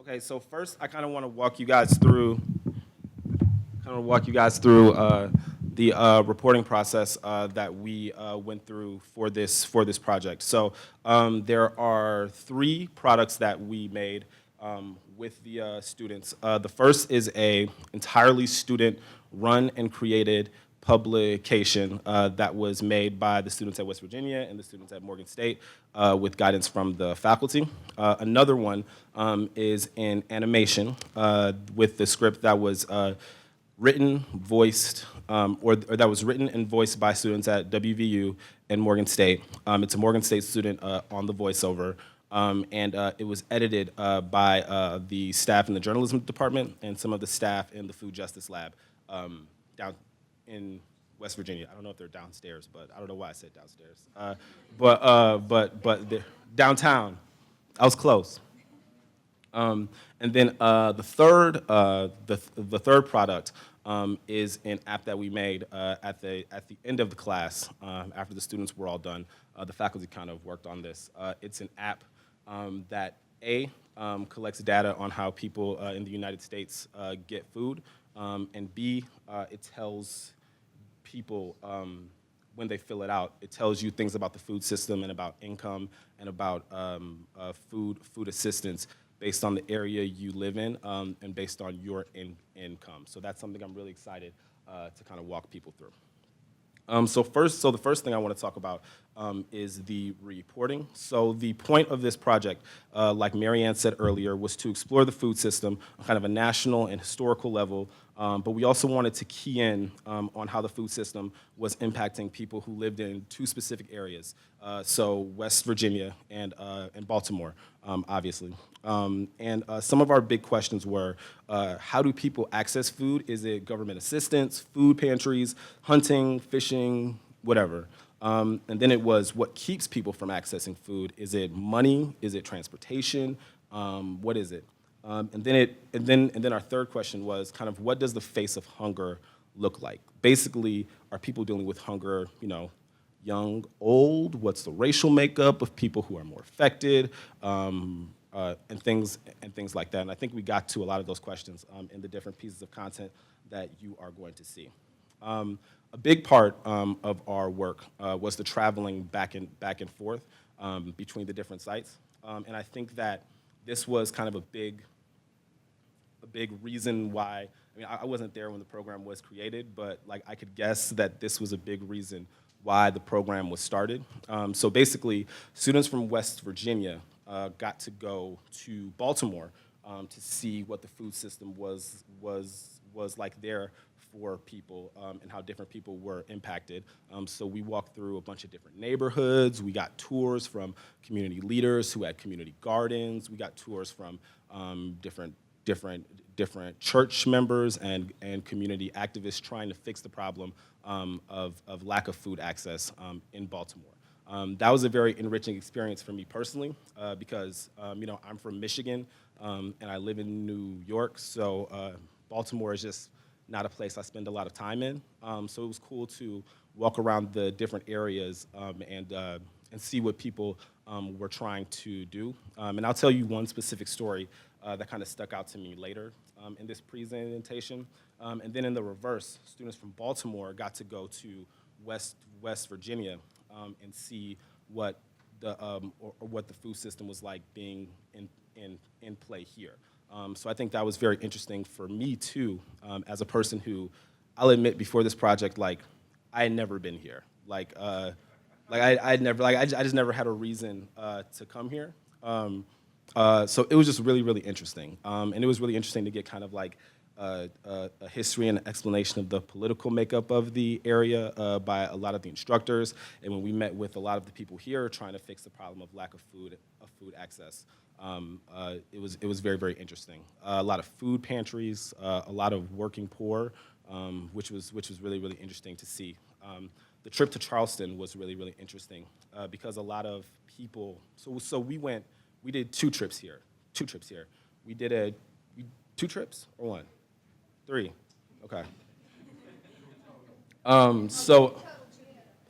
Okay, so first I kind of want to walk you guys through the reporting process that we went through for this project. So there are three products that we made with the students. The first is a entirely student-run and created publication that was made by the students at West Virginia and the students at Morgan State with guidance from the faculty. Another one is in animation with the script that was written, voiced, or that was written and voiced by students at WVU and Morgan State. It's a Morgan State student on the voiceover, and it was edited by the staff in the journalism department and some of the staff in the food justice lab down in West Virginia. I don't know if they're downstairs, but I don't know why I said downstairs. But downtown, I was close. And then the third product is an app that we made at the end of the class after the students were all done. The faculty kind of worked on this. It's an app that collects data on how people in the United States get food, and B, it tells people when they fill it out, it tells you things about the food system and about income and about food assistance based on the area you live in and based on your income. So that's something I'm really excited to kind of walk people through. So the first thing I want to talk about is the reporting. So the point of this project, like Marianne said earlier, was to explore the food system on kind of a national and historical level, but we also wanted to key in on how the food system was impacting people who lived in two specific areas, so West Virginia and Baltimore, obviously. And some of our big questions were, how do people access food? Is it government assistance, food pantries, hunting, fishing, whatever? And then it was, what keeps people from accessing food? Is it money? Is it transportation? What is it? And then our third question was kind of, what does the face of hunger look like? Basically, are people dealing with hunger, young, old? What's the racial makeup of people who are more affected? And things like that. And I think we got to a lot of those questions in the different pieces of content that you are going to see. A big part of our work was the traveling back and forth between the different sites. And I think that this was kind of a big reason why. I mean, I wasn't there when the program was created, but like I could guess that this was a big reason why the program was started. So basically, students from West Virginia got to go to Baltimore to see what the food system was like there for people and how different people were impacted. So we walked through a bunch of different neighborhoods. We got tours from community leaders who had community gardens. We got tours from different church members and community activists trying to fix the problem of lack of food access in Baltimore. That was a very enriching experience for me personally because, I'm from Michigan and I live in New York, so Baltimore is just not a place I spend a lot of time in. So it was cool to walk around the different areas and see what people were trying to do. And I'll tell you one specific story that kind of stuck out to me later in this presentation. And then in the reverse, students from Baltimore got to go to West Virginia and see what the food system was like being in play here. So I think that was very interesting for me too, as a person who, I'll admit, before this project, like I had never been here. I just never had a reason to come here. So it was just really, really interesting, and it was really interesting to get kind of like a history and an explanation of the political makeup of the area by a lot of the instructors, and when we met with a lot of the people here trying to fix the problem of lack of food access, it was very, very interesting. A lot of food pantries, a lot of working poor, which was really, really interesting to see. The trip to Charleston was really, really interesting because a lot of people. So we did two trips here. We did two trips or one. 3, okay. So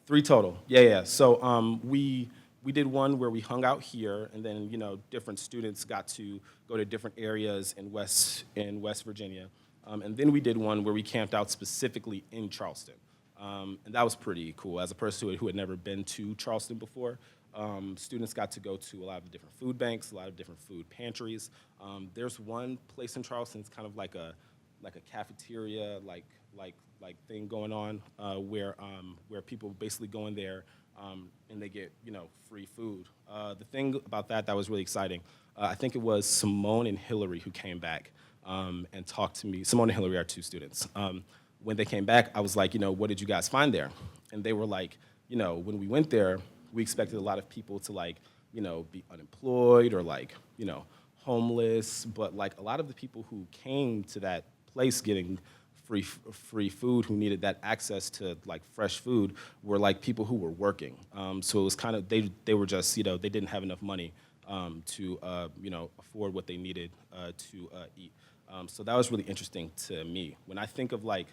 3 total. Yeah. So we we did one where we hung out here, and then different students got to go to different areas in West Virginia, and then we did one where we camped out specifically in Charleston, and that was pretty cool. As a person who had never been to Charleston before, students got to go to a lot of different food banks, a lot of different food pantries. There's one place in Charleston, it's kind of like a cafeteria like thing going on where people basically go in there and they get free food. The thing about that was really exciting. I think it was Simone and Hillary who came back and talked to me. Simone and Hillary are two students. When they came back, I was like, what did you guys find there? And they were like, when we went there, we expected a lot of people to be unemployed or homeless, but a lot of the people who came to that place getting free food, who needed that access to fresh food, were people who were working. So it was kind of they were just they didn't have enough money to afford what they needed to eat. So that was really interesting to me. When I think of lack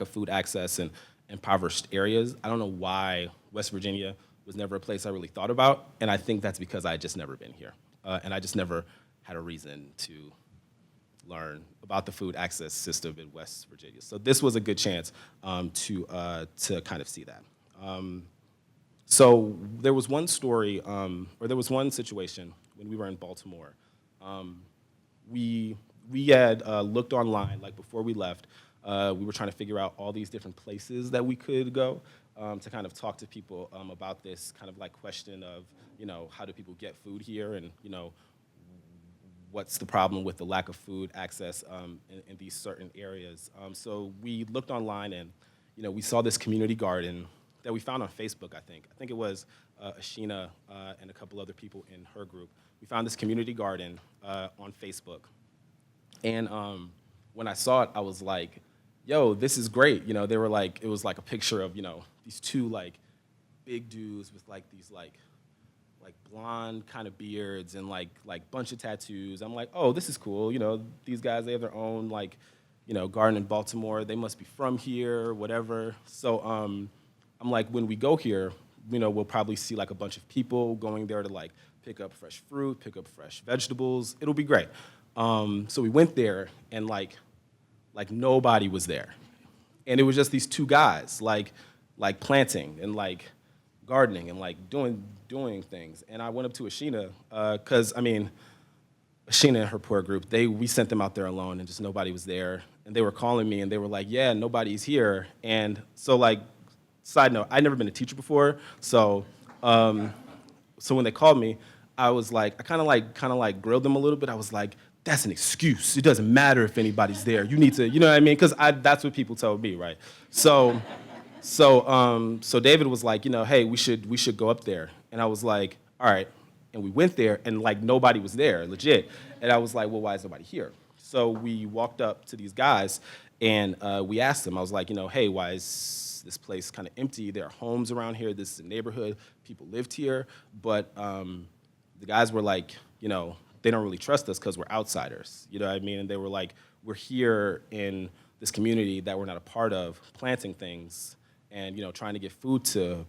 of food access and impoverished areas, I don't know why West Virginia was never a place I really thought about, and I think that's because I had just never been here, and I just never had a reason to learn about the food access system in West Virginia. So this was a good chance to kind of see that. So there was one story, or there was one situation when we were in Baltimore. We had looked online, before we left. We were trying to figure out all these different places that we could go to kind of talk to people about this kind of question of, how do people get food here, and, what's the problem with the lack of food access in these certain areas. So we looked online, and, we saw this community garden that we found on Facebook, I think. I think it was Ashina and a couple other people in her group. We found this community garden on Facebook. And when I saw it, I was like, yo, this is great. They were it was a picture of, these two big dudes with these blonde kind of beards and bunch of tattoos. I'm like, oh, this is cool. These guys, they have their own garden in Baltimore. They must be from here, whatever. So I'm like, when we go here, we'll probably see a bunch of people going there to pick up fresh fruit, pick up fresh vegetables. It'll be great. So we went there, and nobody was there, and it was just these two guys planting and gardening and doing things. And I went up to Ashina because Ashina and her poor group, we sent them out there alone, and just nobody was there. And they were calling me, and they were like, yeah, nobody's here. And so side note, I'd never been a teacher before, so when they called me, I was I kind of grilled them a little bit. I was like, that's an excuse. It doesn't matter if anybody's there. You need to, you know what I mean? Because that's what people told me, right? So David was like, hey, we should go up there. And I was like, all right. And we went there, and nobody was there, legit. And I was like, well, why is nobody here? So we walked up to these guys, and we asked them. I was like, hey, why is this place kind of empty? There are homes around here. This is a neighborhood. People lived here. But the guys were like, they don't really trust us because we're outsiders. You know what I mean? And they were like, we're here in this community that we're not a part of, planting things and trying to get food to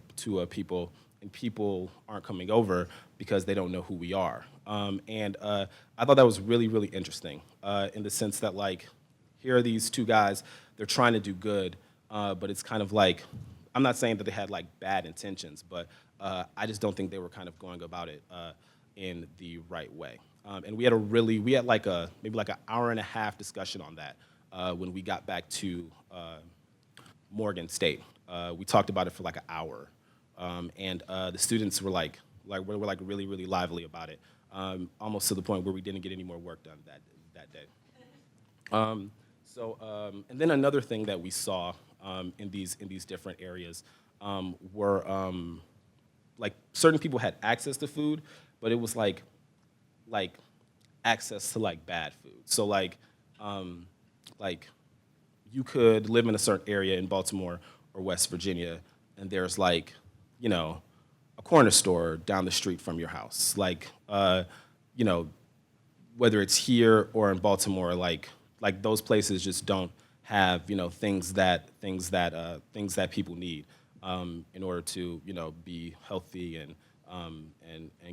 people, and people aren't coming over because they don't know who we are. And I thought that was really, really interesting in the sense that here are these two guys, they're trying to do good, but it's kind of I'm not saying that they had bad intentions, but I just don't think they were kind of going about it in the right way. And we had maybe an hour and a half discussion on that when we got back to Morgan State. We talked about it for an hour, and the students were were really, really lively about it, almost to the point where we didn't get any more work done that day. And then another thing that we saw in these different areas were certain people had access to food, but it was like access to bad food. So you could live in a certain area in Baltimore or West Virginia, and there's a corner store down the street from your house. Whether it's here or in Baltimore, those places just don't have things that people need. in order to, be healthy and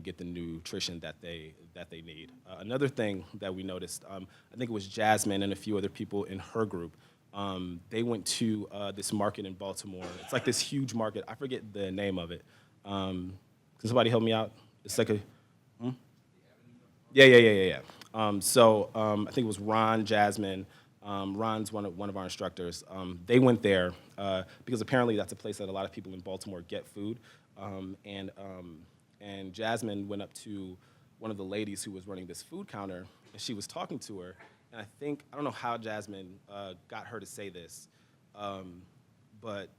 get the nutrition that they need. Another thing that we noticed, I think it was Jasmine and a few other people in her group. They went to this market in Baltimore. It's like this huge market. I forget the name of it. Can somebody help me out? It's like a yeah. I think it was Ron, Jasmine. Ron's one of our instructors. They went there because apparently that's a place that a lot of people in Baltimore get food. And Jasmine went up to one of the ladies who was running this food counter, and she was talking to her. And I don't know how Jasmine got her to say this, but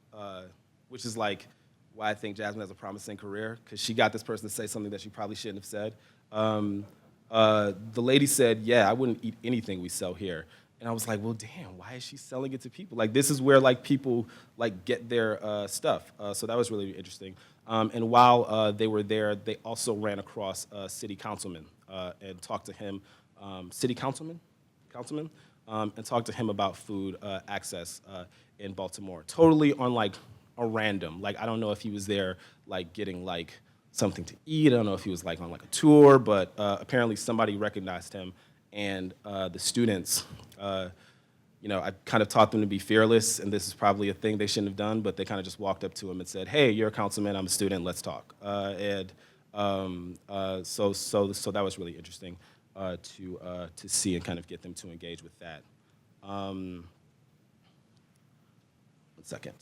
which is like why I think Jasmine has a promising career, because she got this person to say something that she probably shouldn't have said. The lady said, "Yeah, I wouldn't eat anything we sell here." And I was like, "Well, damn, why is she selling it to people? Like, this is where like people like get their stuff." So that was really interesting. And while they were there, they also ran across a city councilman and talked to him, city councilman, and talked to him about food access in Baltimore. Totally on like a random. Like, I don't know if he was there like getting like something to eat. I don't know if he was like on like a tour, but apparently somebody recognized him, and the students, I kind of taught them to be fearless, and this is probably a thing they shouldn't have done, but they kind of just walked up to him and said, "Hey, you're a councilman, I'm a student, let's talk." So that was really interesting to see and kind of get them to engage with that. 1 second.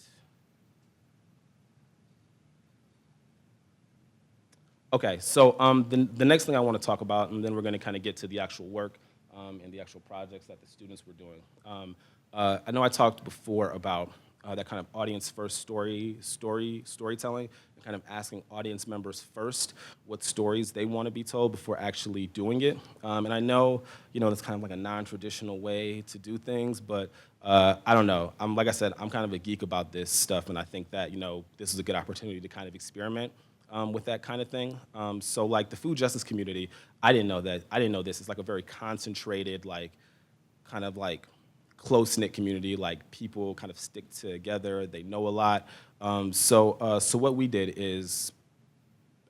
Okay, so the next thing I want to talk about, and then we're going to kind of get to the actual work and the actual projects that the students were doing. I know I talked before about that kind of audience-first storytelling, and kind of asking audience members first what stories they want to be told before actually doing it. And I know, that's kind of like a non-traditional way to do things, but I don't know. Like I said, I'm kind of a geek about this stuff, and I think that, this is a good opportunity to kind of experiment with that kind of thing. So like the food justice community, I didn't know that. I didn't know this. It's like a very concentrated, like kind of like close-knit community. Like people kind of stick together. They know a lot. So what we did is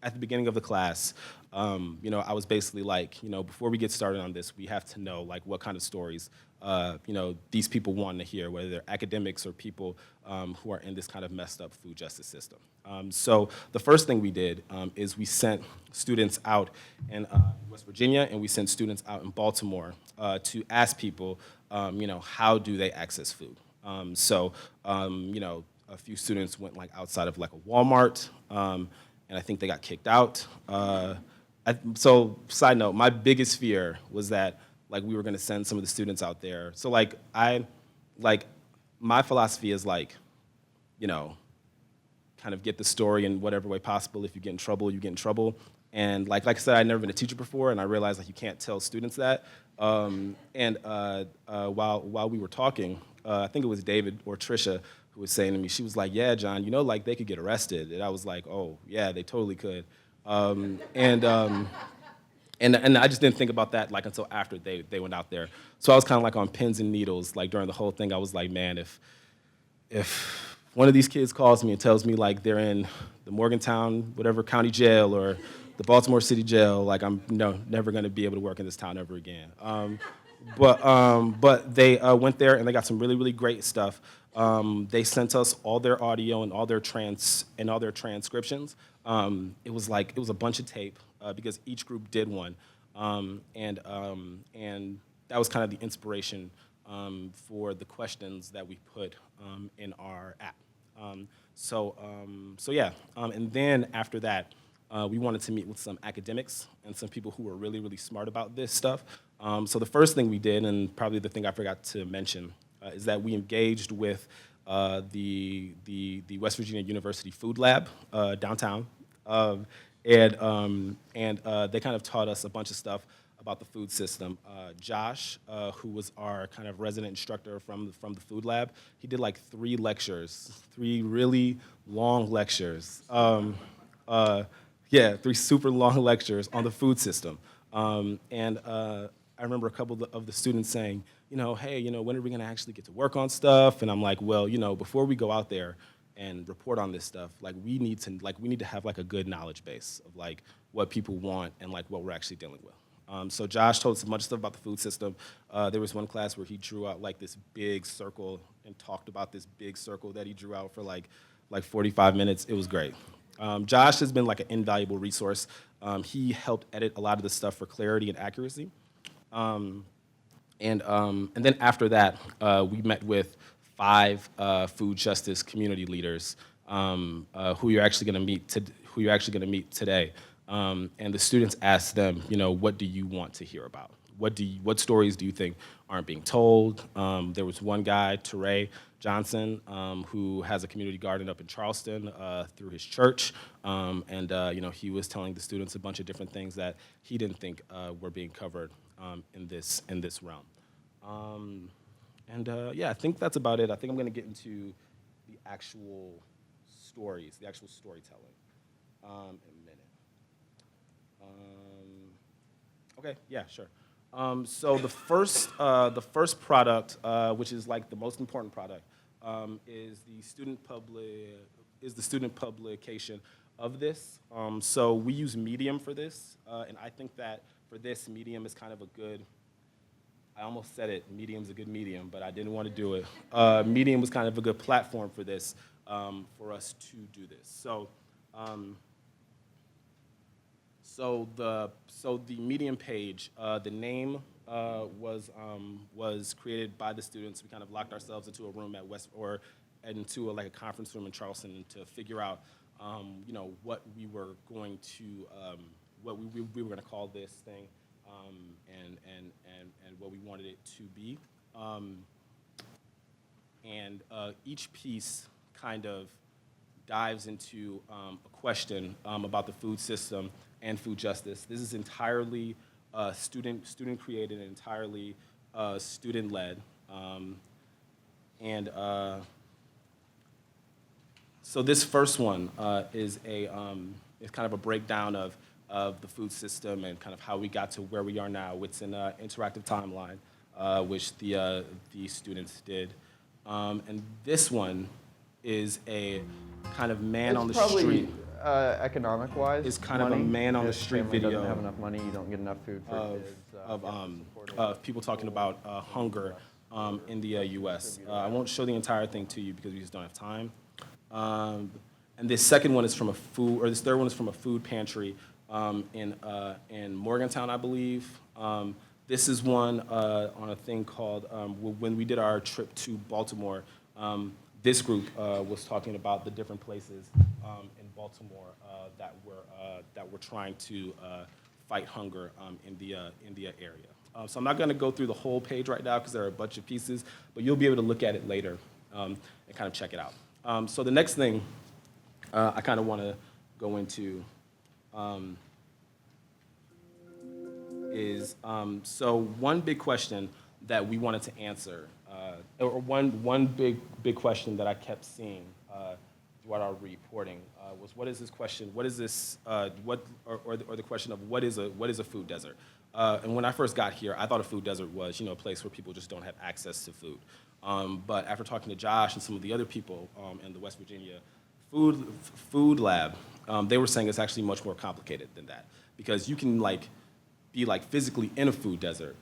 at the beginning of the class, I was basically like, before we get started on this, we have to know like what kind of stories, these people want to hear, whether they're academics or people who are in this kind of messed up food justice system. So the first thing we did is we sent students out in West Virginia, and we sent students out in Baltimore to ask people, how do they access food? A few students went like outside of like a Walmart, and I think they got kicked out. So side note, my biggest fear was that like we were gonna send some of the students out there. So my philosophy is like, kind of get the story in whatever way possible. If you get in trouble, you get in trouble. And like I said, I'd never been a teacher before, and I realized like you can't tell students that. While we were talking, I think it was David or Trisha who was saying to me, she was like, "Yeah, John, like they could get arrested." And I was like, "Oh, yeah, they totally could." And I just didn't think about that like until after they went out there. So I was kind of like on pins and needles like during the whole thing. I was like, man, if one of these kids calls me and tells me like they're in the Morgantown, whatever county jail, or the Baltimore City jail, like I'm never going to be able to work in this town ever again. But they went there and they got some really, really great stuff. They sent us all their audio and all their transcriptions. It was a bunch of tape because each group did one, and that was kind of the inspiration for the questions that we put in our app. And then after that, we wanted to meet with some academics and some people who were really, really smart about this stuff. So the first thing we did, and probably the thing I forgot to mention, is that we engaged with the West Virginia University Food Lab downtown, and they kind of taught us a bunch of stuff about the food system. Josh, who was our kind of resident instructor from the food lab, he did like 3 really long lectures. 3 super long lectures on the food system. I remember a couple of the students saying, hey, when are we gonna actually get to work on stuff? And I'm like, well, before we go out there, and report on this stuff, like we need to have like a good knowledge base of like what people want and like what we're actually dealing with. So Josh told us a bunch of stuff about the food system. There was one class where he drew out like this big circle and talked about this big circle that he drew out for like 45 minutes. It was great. Josh has been like an invaluable resource. He helped edit a lot of the stuff for clarity and accuracy. And then after that, we met with 5 food justice community leaders who you're actually going to meet today. And the students asked them, what do you want to hear about? What stories do you think aren't being told? There was one guy, Teray Johnson, who has a community garden up in Charleston through his church, and he was telling the students a bunch of different things that he didn't think were being covered in this realm. I think that's about it. I think I'm going to get into the actual stories, the actual storytelling in a minute. Okay, yeah, sure. So the first product, which is like the most important product, is the student publication of this. So we use Medium for this, and I think that for this, Medium is kind of a good. I almost said it. Medium's a good medium, but I didn't want to do it. Medium was kind of a good platform for this, for us to do this. So the Medium page, the name was created by the students. We kind of locked ourselves into a room at into a conference room in Charleston to figure out, what we were going to call this thing, and what we wanted it to be. Each piece kind of dives into a question about the food system and food justice. This is entirely student created and entirely student led. So this first one is kind of a breakdown of the food system and kind of how we got to where we are now. It's an interactive timeline, which the students did. And this one is a kind of man on the street. Economic-wise, It's kind of a man on the street video. Doesn't have enough money. You don't get enough food for kids. Of people talking about hunger in the U.S. I won't show the entire thing to you because we just don't have time. And this second one is from this third one is from a food pantry in Morgantown, I believe. This is one on a thing called when we did our trip to Baltimore. This group was talking about the different places in Baltimore that were trying to fight hunger in the area. So I'm not going to go through the whole page right now because there are a bunch of pieces, but you'll be able to look at it later and kind of check it out. So the next thing I kind of want to go into is so one big question that we wanted to answer, or one big question that I kept seeing throughout our reporting was what is this question? What is this? Or the question of what is a food desert? And when I first got here, I thought a food desert was a place where people just don't have access to food. But after talking to Josh and some of the other people in the West Virginia food lab, they were saying it's actually much more complicated than that because you can be physically in a food desert,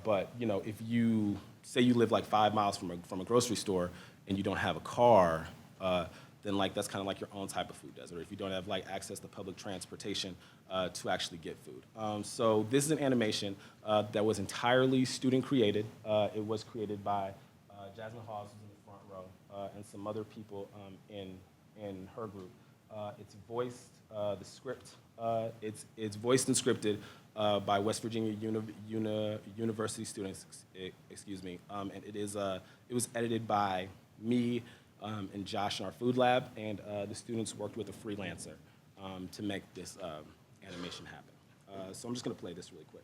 but if you say you live 5 miles from a grocery store and you don't have a car, then that's kind of your own type of food desert. If you don't have access to public transportation to actually get food. So this is an animation that was entirely student created. It was created by Jasmine Hawes, who's in the front row, and some other people in her group. It's voiced, the script, it's voiced and scripted by West Virginia University students, excuse me, and it was edited by me and Josh in our food lab, and the students worked with a freelancer to make this animation happen. So I'm just going to play this really quick.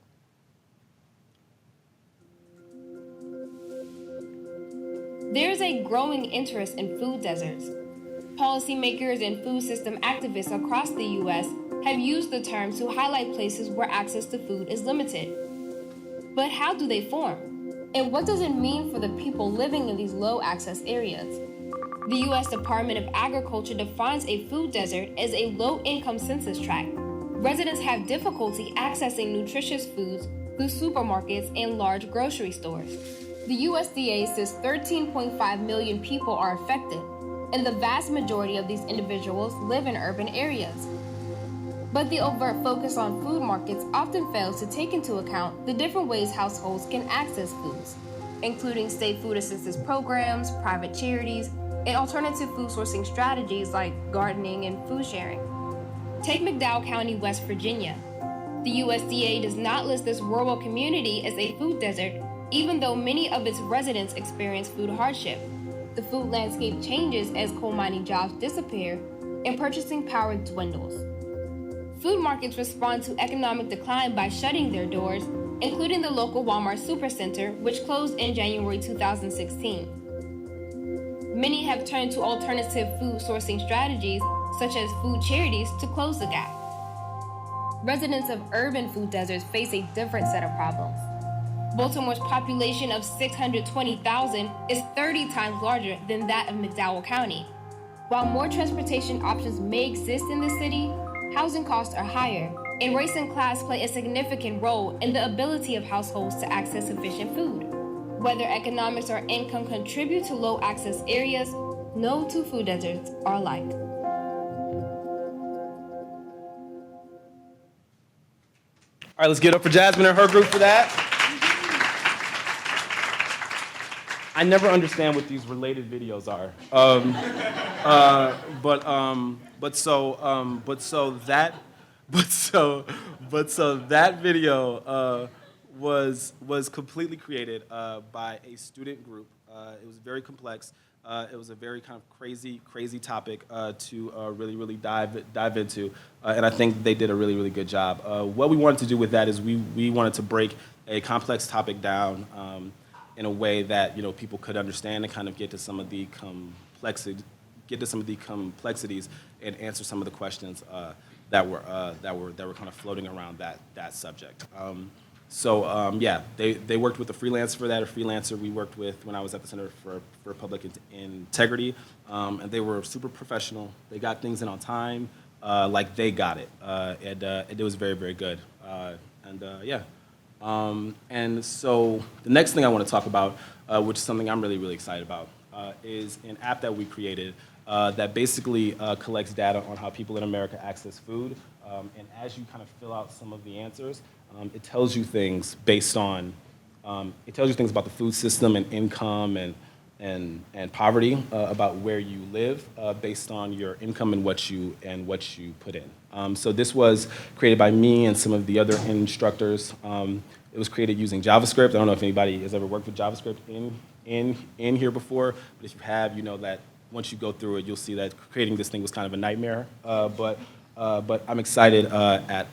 There's a growing interest in food deserts. Policymakers and food system activists across the U.S. have used the term to highlight places where access to food is limited. But how do they form? And what does it mean for the people living in these low-access areas? The U.S. Department of Agriculture defines a food desert as a low-income census tract. Residents have difficulty accessing nutritious foods through supermarkets and large grocery stores. The USDA says 13.5 million people are affected, and the vast majority of these individuals live in urban areas. But the overt focus on food markets often fails to take into account the different ways households can access foods, including state food assistance programs, private charities, and alternative food sourcing strategies like gardening and food sharing. Take McDowell County, West Virginia. The USDA does not list this rural community as a food desert, even though many of its residents experience food hardship. The food landscape changes as coal mining jobs disappear and purchasing power dwindles. Food markets respond to economic decline by shutting their doors, including the local Walmart Supercenter, which closed in January 2016. Many have turned to alternative food sourcing strategies, such as food charities, to close the gap. Residents of urban food deserts face a different set of problems. Baltimore's population of 620,000 is 30 times larger than that of McDowell County. While more transportation options may exist in the city, housing costs are higher, and race and class play a significant role in the ability of households to access sufficient food. Whether economics or income contribute to low access areas, no two food deserts are alike. All right, let's give it up for Jasmine and her group for that. I never understand what these related videos are. So that video was completely created by a student group. It was very complex. It was a very kind of crazy topic to really dive into, and I think they did a really good job. What we wanted to do with that is we wanted to break a complex topic down in a way that people could understand and kind of get to some of the complexities and answer some of the questions that were kind of floating around that subject. They worked with a freelancer for that, a freelancer we worked with when I was at the Center for Public Integrity, and they were super professional. They got things in on time, like they got it, and it was very good. And so the next thing I want to talk about, which is something I'm really excited about, is an app that we created that basically collects data on how people in America access food. And as you kind of fill out some of the answers, it tells you things about the food system and income and poverty, about where you live, based on your income and what you put in. So this was created by me and some of the other instructors. It was created using JavaScript. I don't know if anybody has ever worked with JavaScript in here before, but if you have, you know that once you go through it, you'll see that creating this thing was kind of a nightmare. But I'm excited at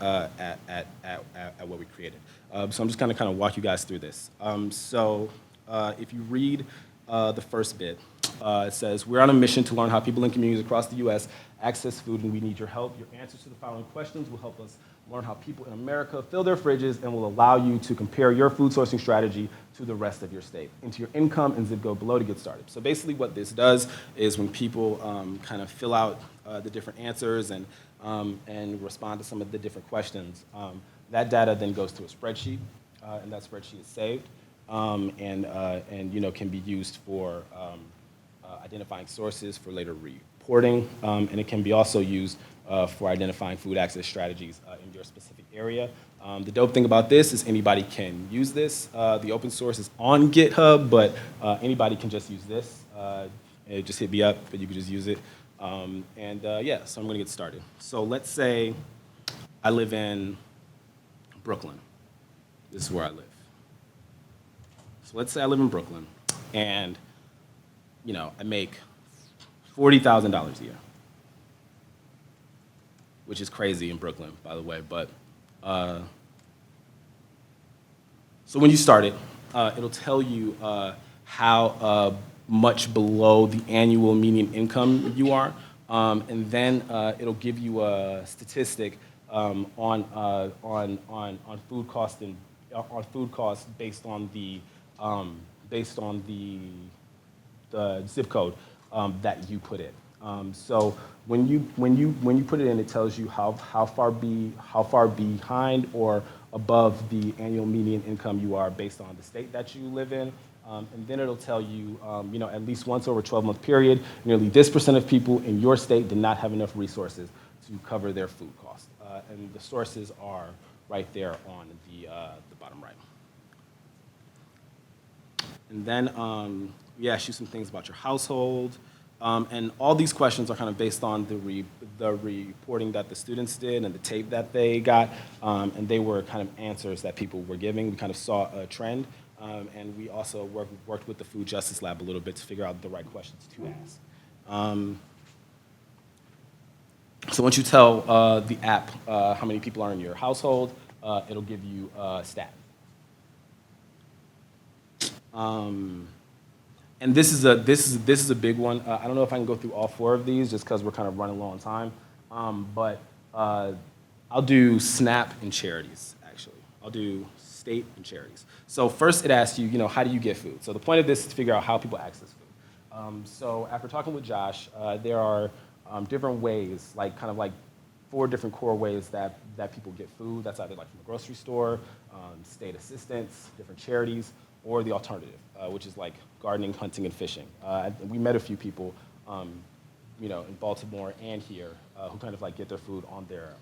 what we created. So I'm just kind of walk you guys through this. If you read the first bit, it says, we're on a mission to learn how people in communities across the U.S. access food, and we need your help. Your answers to the following questions will help us learn how people in America fill their fridges and will allow you to compare your food sourcing strategy to the rest of your state. Enter your income and zip code below to get started. So basically what this does is when people kind of fill out the different answers and respond to some of the different questions, that data then goes to a spreadsheet, and that spreadsheet is saved and can be used for identifying sources for later reporting, and it can be also used for identifying food access strategies in your specific area. The dope thing about this is anybody can use this. The open source is on GitHub, but anybody can just use this. Just hit me up, but you can just use it. So I'm going to get started. So let's say I live in Brooklyn. This is where I live. So let's say I live in Brooklyn, and I make $40,000 a year, which is crazy in Brooklyn, by the way. But so when you start it, it'll tell you how much below the annual median income you are, and then it'll give you a statistic on food cost and on food costs based on the zip code. that you put in. So when you put it in, it tells you how far behind or above the annual median income you are based on the state that you live in. And then it'll tell you, at least once over a 12-month period, nearly this % of people in your state did not have enough resources to cover their food costs. And the sources are right there on the bottom right. And then we ask you some things about your household. And all these questions are kind of based on the reporting that the students did and the tape that they got. And they were kind of answers that people were giving. We kind of saw a trend. And we also worked with the Food Justice Lab a little bit to figure out the right questions to ask. So once you tell the app how many people are in your household, it'll give you a stat. And this is a big one. I don't know if I can go through all 4 of these just because we're kind of running low on time. But I'll do SNAP and charities, actually. I'll do state and charities. So first it asks you, how do you get food? So the point of this is to figure out how people access food. So after talking with Josh, there are different ways, kind of 4 different core ways that people get food. That's either from a grocery store, state assistance, different charities, or the alternative, which is gardening, hunting, and fishing. We met a few people, in Baltimore and here, who kind of get their food on their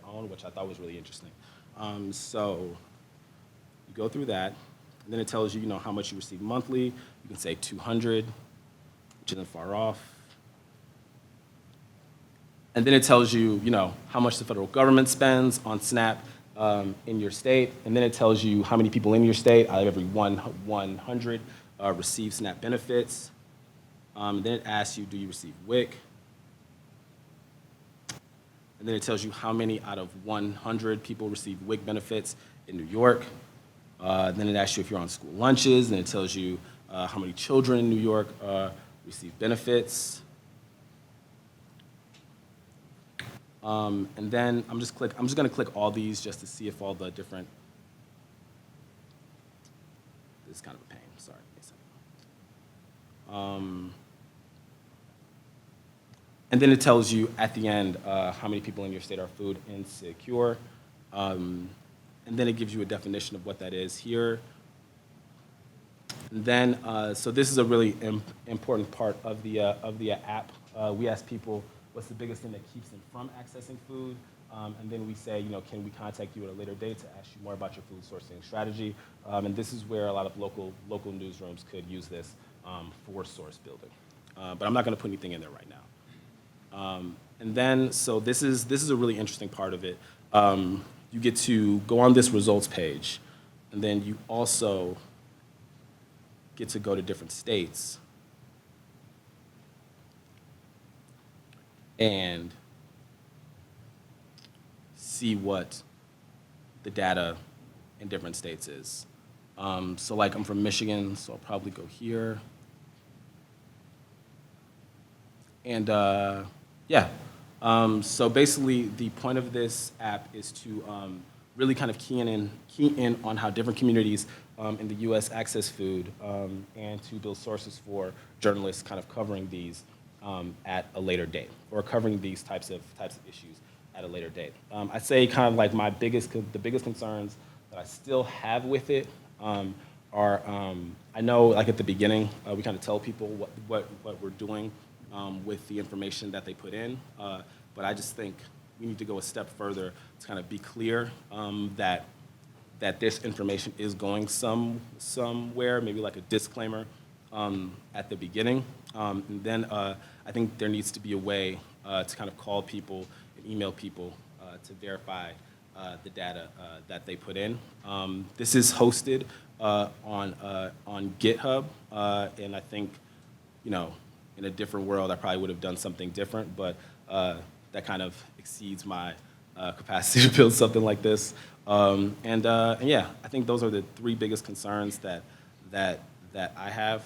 own, which I thought was really interesting. So you go through that, and then it tells you, how much you receive monthly. You can say $200, which isn't far off. And then it tells you, how much the federal government spends on SNAP in your state. And then it tells you how many people in your state out of every 100 receive SNAP benefits. And then it asks you, do you receive WIC? And then it tells you how many out of 100 people receive WIC benefits in New York. Then it asks you if you're on school lunches, and it tells you how many children in New York receive benefits. And then I'm just going to click all these just to see if all the different. This is kind of a pain. Sorry. And then it tells you at the end how many people in your state are food insecure. And then it gives you a definition of what that is here. And then, so this is a really important part of the app. We ask people, what's the biggest thing that keeps them from accessing food? And then we say, can we contact you at a later date to ask you more about your food sourcing strategy? And this is where a lot of local newsrooms could use this for source building. But I'm not going to put anything in there right now. And then, so this is a really interesting part of it. You get to go on this results page, and then you also get to go to different states and see what the data in different states is. So I'm from Michigan, so I'll probably go here. And yeah, so basically the point of this app is to really kind of key in on how different communities in the US access food and to build sources for journalists kind of covering these at a later date, or covering these types of issues at a later date. I'd say kind of the biggest concerns that I still have with it are, I know at the beginning, we kind of tell people what we're doing with the information that they put in, but I just think we need to go a step further to kind of be clear that this information is going somewhere, maybe like a disclaimer at the beginning. And then I think there needs to be a way to kind of call people and email people to verify the data that they put in. This is hosted on GitHub, and I think, in a different world, I probably would have done something different, but that kind of exceeds my capacity to build something like this. And yeah, I think those are the 3 biggest concerns that I have.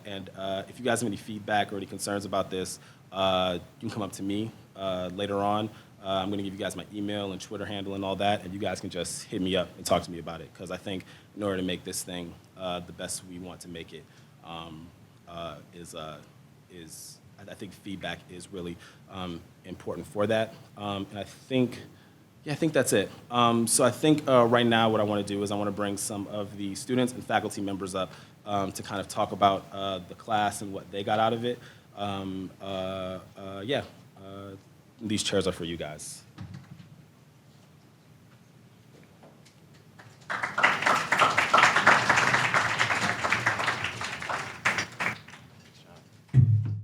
And if you guys have any feedback or any concerns about this, you can come up to me later on. I'm going to give you guys my email and Twitter handle and all that, and you guys can just hit me up and talk to me about it, because I think in order to make this thing the best we want to make it is is, I think feedback is really important for that. And I think, yeah, I think that's it. So I think right now what I want to do is I want to bring some of the students and faculty members up to kind of talk about the class and what they got out of it. Yeah, these chairs are for you guys.